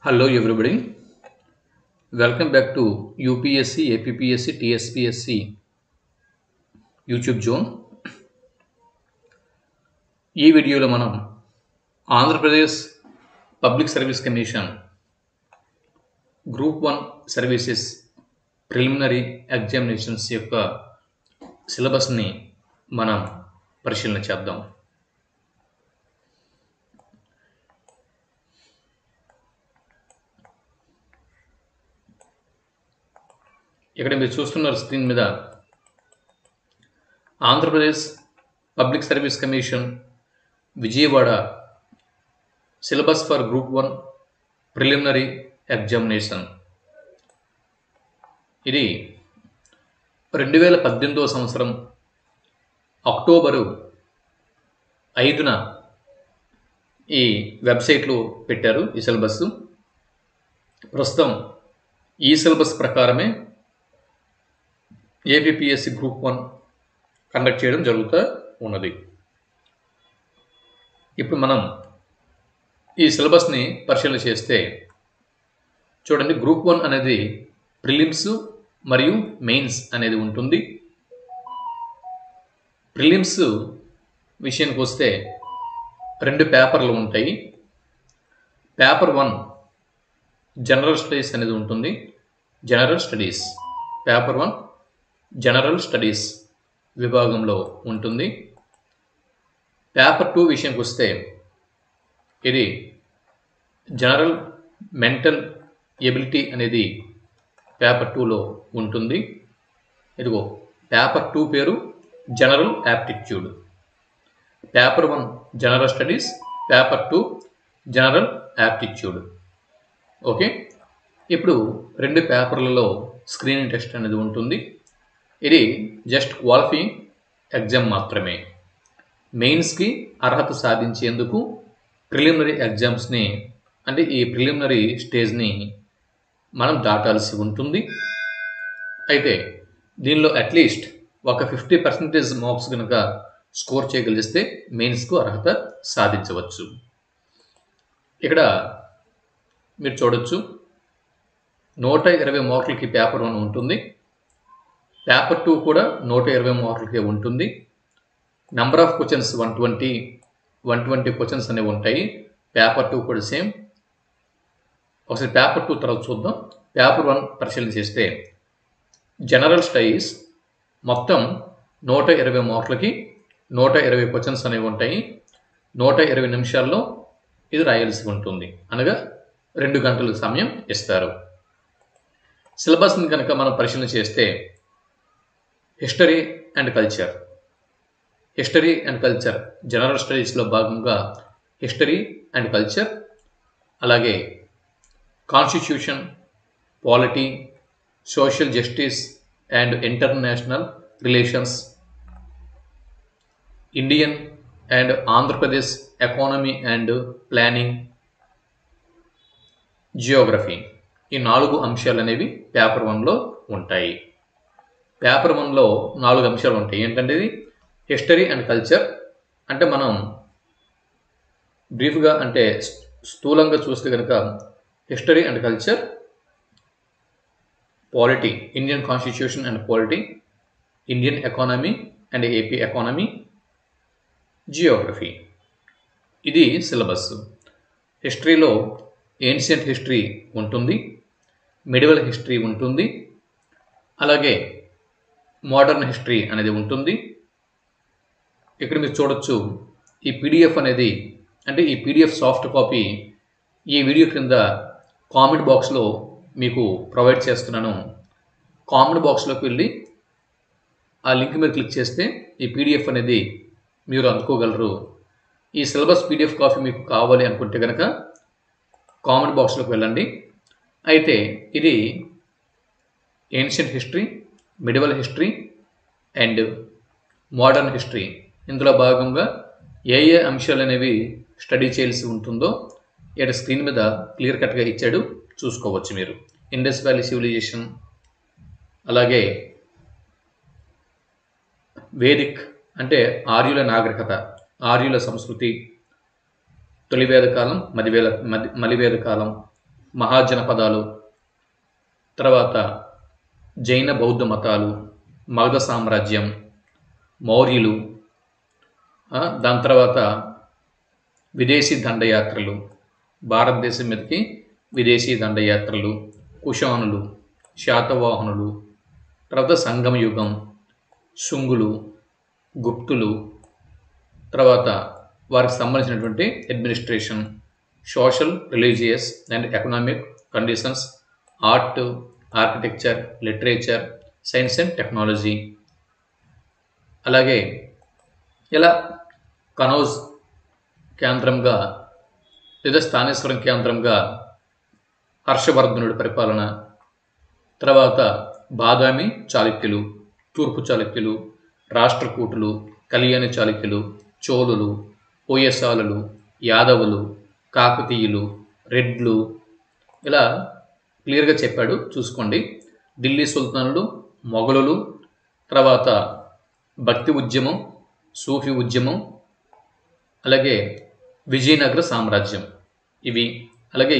Hello everybody, welcome back to UPSC, APPSC, TSPSC YouTube zone. ఈ వీడియోలో మనం Andhra Pradesh public service commission group 1 services preliminary examinations యొక్క సిలబస్ని మనం పరిశీలన చేద్దాం. ఇక్కడ మీరు చూస్తున్నారు స్క్రీన్ మీద Andhra Pradesh public service commission Vijayawada syllabus for group 1 preliminary examination. ఇది 2018వ సంవత్సరం అక్టోబరు 5న ఈ వెబ్సైట్లో పెట్టారు ఈ సిలబస్. ప్రస్తుతం ఈ సిలబస్ ప్రకారమే ఏపీపీఎస్సీ గ్రూప్ 1 కండక్ట్ చేయడం జరుగుతూ ఉన్నది. ఇప్పుడు మనం ఈ సిలబస్ని పరిశీలన చేస్తే చూడండి, గ్రూప్ 1 అనేది ప్రిలిమ్స్ మరియు మెయిన్స్ అనేది ఉంటుంది. ప్రిలిమ్స్ విషయానికి వస్తే 2 పేపర్లు ఉంటాయి. పేపర్ 1 జనరల్ స్టడీస్ అనేది ఉంటుంది. General studies paper 1 general studies విభాగంలో ఉంటుంది. పేపర్ 2 విషయానికి వస్తే ఇది జనరల్ మెంటల్ ఎబిలిటీ అనేది పేపర్ 2లో ఉంటుంది. ఇదిగో పేపర్ 2 పేరు general aptitude. Paper 1 general studies, paper 2 general aptitude. Okay, ఇప్పుడు 2 పేపర్లలో స్క్రీనింగ్ టెస్ట్ అనేది ఉంటుంది. ఇది జస్ట్ క్వాలిఫైయింగ్ ఎగ్జామ్ మాత్రమే. మెయిన్స్కి అర్హత సాధించేందుకు ప్రిలిమినరీ ఎగ్జామ్స్ని అంటే ఈ ప్రిలిమినరీ స్టేజ్ని మనం దాటాల్సి ఉంటుంది. అయితే దీనిలో అట్లీస్ట్ ఒక 50% మార్క్స్ కనుక స్కోర్ చేయగలిగిస్తే మెయిన్స్కు అర్హత సాధించవచ్చు. ఇక్కడ మీరు చూడొచ్చు, 120 మార్కులకి పేపర్ 1 ఉంటుంది. పేపర్ 2 కూడా 120 మార్కులకే ఉంటుంది. నెంబర్ ఆఫ్ క్వశ్చన్స్ 120 క్వశ్చన్స్ అనేవి ఉంటాయి. పేపర్ 2 కూడా సేమ్. ఒకసారి పేపర్ 2 తర్వాత చూద్దాం. పేపర్ 1 పరిశీలన చేస్తే జనరల్ స్టడీస్ మొత్తం 120 మార్కులకి 120 క్వశ్చన్స్ అనేవి ఉంటాయి. 120 నిమిషాల్లో ఇది రాయాల్సి ఉంటుంది, అనగా 2 గంటల సమయం ఇస్తారు. సిలబస్ని కనుక మనం పరిశీలన చేస్తే history and culture, history and culture general స్టడీస్లో భాగంగా హిస్టరీ అండ్ కల్చర్, అలాగే constitution, polity, social justice and international relations, Indian and Andhra Pradesh economy and planning, Geography, ఈ 4 అంశాలు అనేవి పేపర్ 1లో ఉంటాయి. పేపర్ 1లో 4 అంశాలు ఉంటాయి. ఏంటంటే ఇది హిస్టరీ అండ్ కల్చర్ అంటే మనం బ్రీఫ్గా అంటే స్థూలంగా చూస్తే కనుక history and culture, polity Indian constitution and polity, Indian economy and AP economy, Geography. ఇది సిలబస్. హిస్టరీలో ఏన్షియంట్ హిస్టరీ ఉంటుంది, మిడివల్ హిస్టరీ ఉంటుంది, అలాగే మోడర్న్ హిస్టరీ అనేది ఉంటుంది. ఇక్కడ మీరు చూడొచ్చు, ఈ పీడిఎఫ్ అనేది అంటే ఈ పీడిఎఫ్ సాఫ్ట్ కాపీ ఈ వీడియో క్రింద కామెంట్ బాక్స్లో మీకు ప్రొవైడ్ చేస్తున్నాను. కామెంట్ బాక్స్లోకి వెళ్ళి ఆ లింక్ మీద క్లిక్ చేస్తే ఈ పీడిఎఫ్ అనేది మీరు అందుకోగలరు. ఈ సిలబస్ పీడిఎఫ్ కాపీ మీకు కావాలి అనుకుంటే కనుక కామెంట్ బాక్స్లోకి వెళ్ళండి. అయితే ఇది ancient history, medieval history and modern history, ఇందులో భాగంగా ఏ అంశాలు అనేవి స్టడీ చేయాల్సి ఉంటుందో ఇక్కడ స్క్రీన్ మీద క్లియర్ కట్గా ఇచ్చాడు, చూసుకోవచ్చు మీరు. ఇండస్ వ్యాలీ సివిలైజేషన్, అలాగే వేదిక్ అంటే ఆర్యుల నాగరికత, ఆర్యుల సంస్కృతి, తొలివేద కాలం, మలివేద కాలం, మహాజనపదాలు, తర్వాత జైన బౌద్ధ మతాలు, మగధ సామ్రాజ్యం, మౌర్యులు, దాని తర్వాత విదేశీ దండయాత్రలు, భారతదేశం మీదకి విదేశీ దండయాత్రలు, కుషానులు, శాతవాహనులు, తర్వాత సంగమ యుగం, శుంగులు, గుప్తులు, తర్వాత వారికి సంబంధించినటువంటి administration, social, religious and economic conditions, art, architecture, literature, science and technology. అలాగే ఇలా కనౌజ్ కేంద్రంగా లేదా స్థానేశ్వరం కేంద్రంగా హర్షవర్ధనుడి పరిపాలన, తర్వాత బాదామి చాళుక్యులు, తూర్పు చాళుక్యులు, రాష్ట్రకూటులు, కళ్యాణి చాళుక్యులు, చోళులు, హోయసాలులు, యాదవులు, కాకతీయులు, రెడ్లు, ఇలా క్లియర్గా చెప్పాడు, చూసుకోండి. ఢిల్లీ సుల్తానులు, మొఘలులు, తర్వాత భక్తి ఉద్యమం, సూఫీ ఉద్యమం, అలాగే విజయనగర సామ్రాజ్యం ఇవి. అలాగే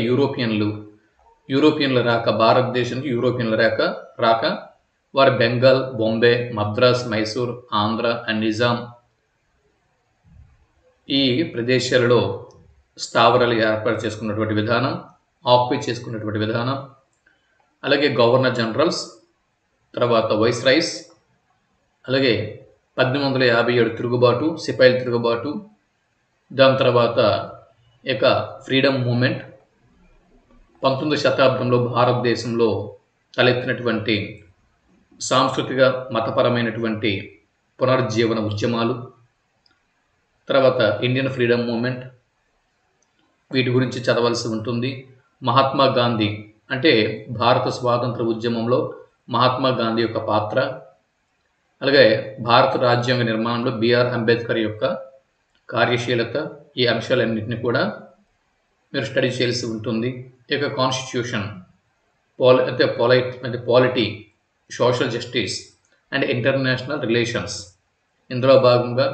యూరోపియన్ల రాక, భారతదేశానికి యూరోపియన్ల రాక వారి బెంగాల్, బొంబే, మద్రాస్, మైసూర్, ఆంధ్ర అండ్ నిజాం ఈ ప్రదేశాలలో స్థావరాలు ఏర్పాటు చేసుకున్నటువంటి విధానం, ఆక్యుపై చేసుకున్నటువంటి విధానం, అలాగే గవర్నర్ జనరల్స్, తర్వాత వైస్రాయ్స్, అలాగే 1857 తిరుగుబాటు, సిపాయిల తిరుగుబాటు, దాని తర్వాత ఇక ఫ్రీడమ్ మూమెంట్, 19వ శతాబ్దంలో భారతదేశంలో తలెత్తినటువంటి సాంస్కృతిక మతపరమైనటువంటి పునరుజ్జీవన ఉద్యమాలు, తర్వాత ఇండియన్ ఫ్రీడమ్ మూమెంట్, వీటి గురించి చదవాల్సి ఉంటుంది. మహాత్మా గాంధీ అంటే భారత స్వాతంత్ర ఉద్యమంలో మహాత్మా గాంధీ యొక్క పాత్ర, అలాగే భారత రాజ్యాంగ నిర్మాణంలో బిఆర్ అంబేద్కర్ యొక్క కార్యశీలత, ఈ అంశాలన్నింటినీ కూడా మీరు స్టడీ చేయాల్సి ఉంటుంది. ఇక constitution, polity, social justice and international relations, ఇందులో భాగంగా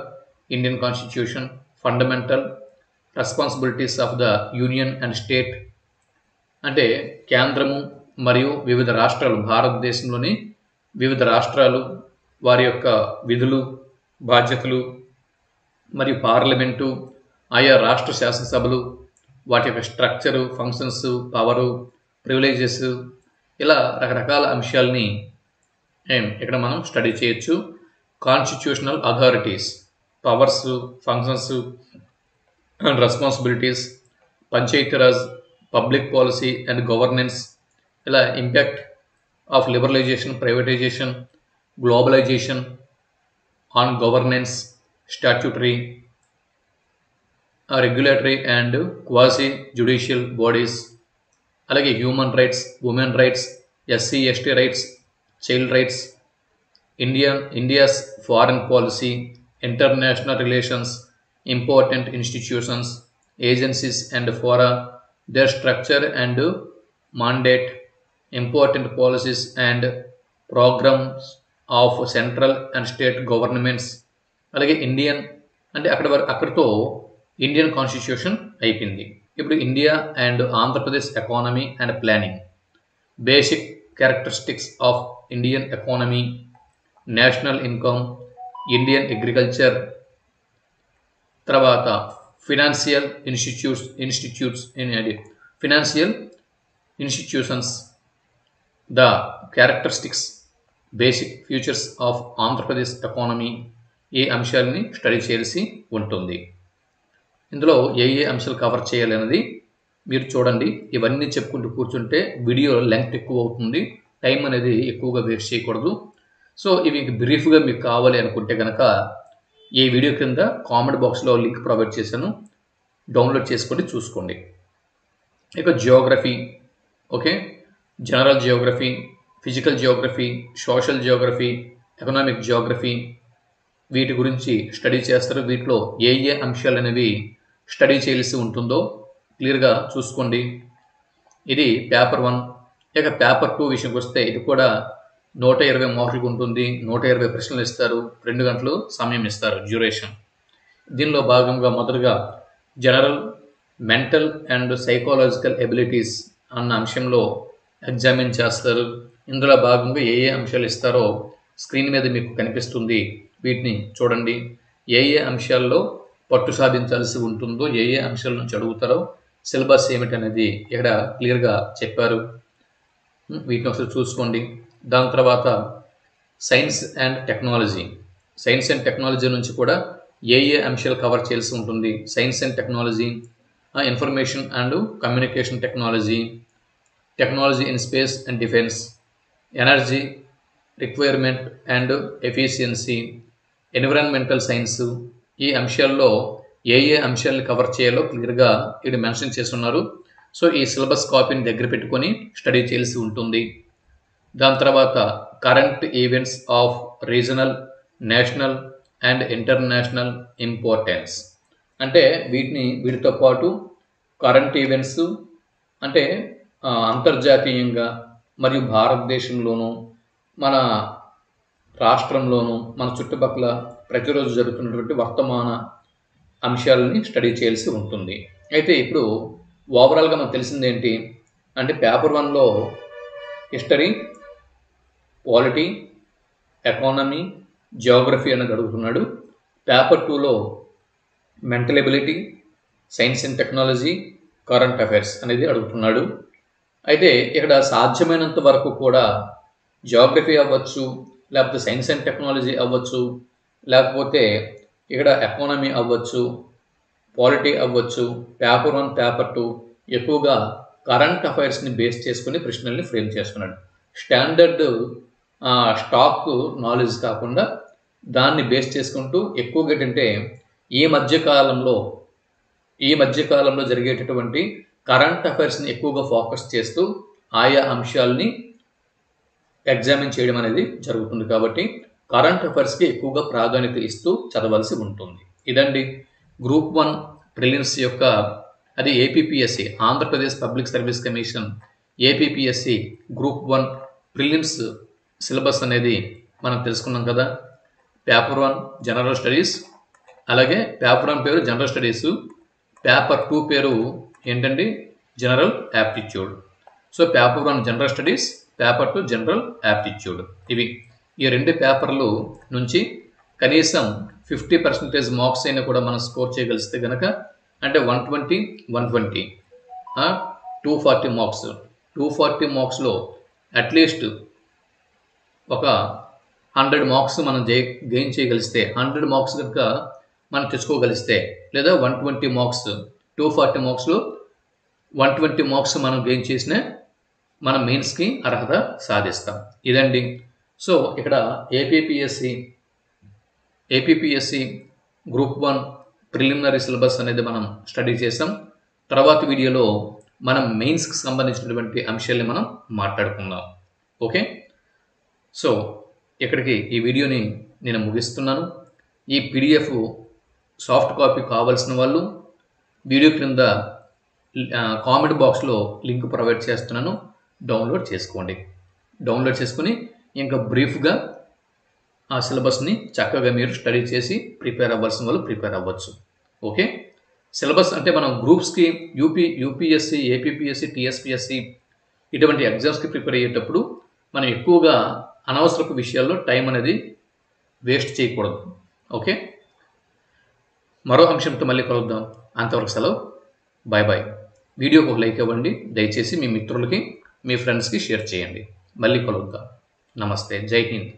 Indian constitution, fundamental responsibilities of the union and state, అంటే కేంద్రము మరియు వివిధ రాష్ట్రాలు, భారతదేశంలోని వివిధ రాష్ట్రాలు వారి యొక్క విధులు, బాధ్యతలు, మరియు పార్లమెంటు, ఆయా రాష్ట్ర శాసనసభలు, వాటి యొక్క స్ట్రక్చరు, ఫంక్షన్స్, పవరు, ప్రివిలేజెస్, ఇలా రకరకాల అంశాలని ఇక్కడ మనం స్టడీ చేయొచ్చు. Constitutional authorities, powers, functions and responsibilities, Panchayati Raj, public policy and governance, ఇలా impact of liberalisation, privatisation, globalisation on governance, statutory, regulatory and quasi judicial bodies, అలాగే human rights, women rights, SC ST rights, child rights, India's foreign policy, international relations, important institutions, agencies and fora, their structure and mandate, important policies and programs of central and state governments. అలాగే Indian అంటే అక్కడితో Indian constitution అయిపోయింది. ఇప్పుడు India and Andhra Pradesh economy and planning, basic characteristics of Indian economy, national income, Indian agriculture, తర్వాత financial institutions, the characteristics, basic features of Andhra Pradesh economy, ఈ అంశాలని study చేయాల్సి ఉంటుంది. ఇందులో ఏ అంశాలు కవర్ చేయాలనేది మీరు చూడండి. ఇవన్నీ చెప్పుకుంటూ కూర్చుంటే వీడియో లెంగ్త్ ఎక్కువ అవుతుంది, టైం అనేది ఎక్కువగా వేస్ట్ చేయకూడదు. సో ఇవి బ్రీఫ్గా మీకు కావాలి అనుకుంటే కనుక ఈ వీడియో కింద కామెంట్ బాక్స్లో లింక్ ప్రొవైడ్ చేశాను, డౌన్లోడ్ చేసుకోండి, చూసుకోండి. ఇక Geography, okay, general Geography, physical Geography, social Geography, economic Geography, వీటి గురించి స్టడీ చేస్తారు. వీటిలో ఏ అంశాలు అనేవి స్టడీ చేయాల్సి ఉంటుందో క్లియర్గా చూసుకోండి. ఇది పేపర్ 1. ఇక పేపర్ 2 విషయంకి వస్తే ఇది కూడా 120 మార్కులకు ఉంటుంది. 120 ప్రశ్నలు ఇస్తారు, 2 గంటలు సమయం ఇస్తారు డ్యూరేషన్. దీనిలో భాగంగా మొదటగా general mental and psychological abilities అన్న అంశంలో ఎగ్జామిన్ చేస్తారు. ఇందులో భాగంగా ఏ ఏ అంశాలు ఇస్తారో స్క్రీన్ మీద మీకు కనిపిస్తుంది. వీటిని చూడండి. ఏ ఏ అంశాల్లో పట్టు సాధించాల్సి ఉంటుందో, ఏ ఏ అంశాల నుంచి అడుగుతారో, సిలబస్ ఏమిటనేది ఇక్కడ క్లియర్గా చెప్పారు. వీటిని ఒకసారి చూసుకోండి. దాని తర్వాత science and technology. Science and technology నుంచి కూడా ఏ ఏ అంశాలు కవర్ చేయాల్సి ఉంటుంది. Science and technology, information and communication technology, technology in space and defence, energy requirement and efficiency, environmental science. ఈ అంశాల్లో ఏ ఏ అంశాలను కవర్ చేయాలో క్లియర్గా ఇక్కడ మెన్షన్ చేస్తున్నారు. సో ఈ సిలబస్ కాపీని దగ్గర పెట్టుకొని స్టడీ చేయాల్సి ఉంటుంది. దాని తర్వాత current events of regional, national and international importance. అంటే వీటితో పాటు కరెంట్ ఈవెంట్స్ అంటే అంతర్జాతీయంగా మరియు భారతదేశంలోనూ మన రాష్ట్రంలోనూ మన చుట్టుపక్కల ప్రతిరోజు జరుగుతున్నటువంటి వర్తమాన అంశాలని స్టడీ చేయాల్సి ఉంటుంది. అయితే ఇప్పుడు ఓవరాల్గా మనకు తెలిసింది ఏంటి అంటే పేపర్ 1లో హిస్టరీ, పాలిటీ, ఎకానమీ, జియోగ్రఫీ అనేది అడుగుతున్నాడు. పేపర్ 2లో mental ability, science and technology, current affairs అనేది అడుగుతున్నాడు. అయితే ఇక్కడ సాధ్యమైనంత వరకు కూడా జియోగ్రఫీ అవ్వచ్చు, లేకపోతే సైన్స్ అండ్ టెక్నాలజీ అవ్వచ్చు, లేకపోతే ఇక్కడ ఎకానమీ అవ్వచ్చు, పాలిటీ అవ్వచ్చు, పేపర్ 1, పేపర్ 2 ఎక్కువగా కరెంట్ అఫైర్స్ని బేస్ చేసుకుని ప్రశ్నల్ని ఫ్రేమ్ చేస్తున్నాడు. స్టాండర్డ్ స్టాక్ నాలెడ్జ్ కాకుండా దాన్ని బేస్ చేసుకుంటూ ఎక్కువగా ఏంటంటే ఈ మధ్యకాలంలో జరిగేటటువంటి కరెంట్ అఫైర్స్ని ఎక్కువగా ఫోకస్ చేస్తూ ఆయా అంశాలని ఎగ్జామిన్ చేయడం అనేది జరుగుతుంది. కాబట్టి కరెంట్ అఫైర్స్కి ఎక్కువగా ప్రాధాన్యత ఇస్తూ చదవాల్సి ఉంటుంది. ఇదండి గ్రూప్ 1 ప్రిలిమ్స్ యొక్క, అది APPSC, Andhra Pradesh public service commission APPSC group 1 prelims syllabus అనేది మనం తెలుసుకున్నాం కదా. పేపర్ 1 జనరల్ స్టడీస్, అలాగే పేపర్ 1 పేరు జనరల్ స్టడీస్, పేపర్ 2 పేరు ఏంటండి general aptitude. So paper 1 general studies, paper 2 general aptitude. ఈ 2 పేపర్లు నుంచి కనీసం 50% మార్క్స్ అయినా కూడా మనం స్కోర్ చేయగలిస్తే కనుక, అంటే 120, 120, 240 మార్క్స్. 240 మార్క్స్లో అట్లీస్ట్ ఒక 100 మార్క్స్ మనం గెయిన్ చేయగలిస్తే, 100 మార్క్స్ కనుక మనం తెచ్చుకోగలిస్తే, లేదా 120 మార్క్స్, 240 మార్క్స్లో 120 మార్క్స్ మనం గెయిన్ చేసినా మన మెయిన్స్కి అర్హత సాధిస్తాం. ఇదండి. సో ఇక్కడ ఏపీపీఎస్సి గ్రూప్ 1 ప్రిలిమినరీ సిలబస్ అనేది మనం స్టడీ చేసాం. తర్వాత వీడియోలో మనం మెయిన్స్కి సంబంధించినటువంటి అంశాలని మనం మాట్లాడుకుందాం. ఓకే, సో ఇక్కడికి ఈ వీడియోని నేను ముగిస్తున్నాను. ఈ పీడిఎఫ్ సాఫ్ట్ కాపీ కావాల్సిన వాళ్ళు వీడియో క్రింద కామెంట్ బాక్స్లో లింక్ ప్రొవైడ్ చేస్తున్నాను, డౌన్లోడ్ చేసుకోండి. డౌన్లోడ్ చేసుకుని ఇంకా బ్రీఫ్గా ఆ సిలబస్ని చక్కగా మీరు స్టడీ చేసి ప్రిపేర్ అవ్వాల్సిన వాళ్ళు ప్రిపేర్ అవ్వచ్చు. ఓకే, సిలబస్ అంటే మనం గ్రూప్స్కి యూపీఎస్సి, ఏపీపీఎస్సి, టీఎస్పీఎస్సి ఇటువంటి ఎగ్జామ్స్కి ప్రిపేర్ అయ్యేటప్పుడు మనం ఎక్కువగా అనవసరపు విషయాల్లో టైం అనేది వేస్ట్ చేయకూడదు. ఓకే, మరో అంశంతో మళ్ళీ కలుద్దాం. అంతవరకు సెలవు. Bye bye. వీడియోకి ఒక లైక్ ఇవ్వండి దయచేసి. మీ మిత్రులకి, మీ ఫ్రెండ్స్కి షేర్ చేయండి. మళ్ళీ కలుద్దాం. నమస్తే. జై హింద్.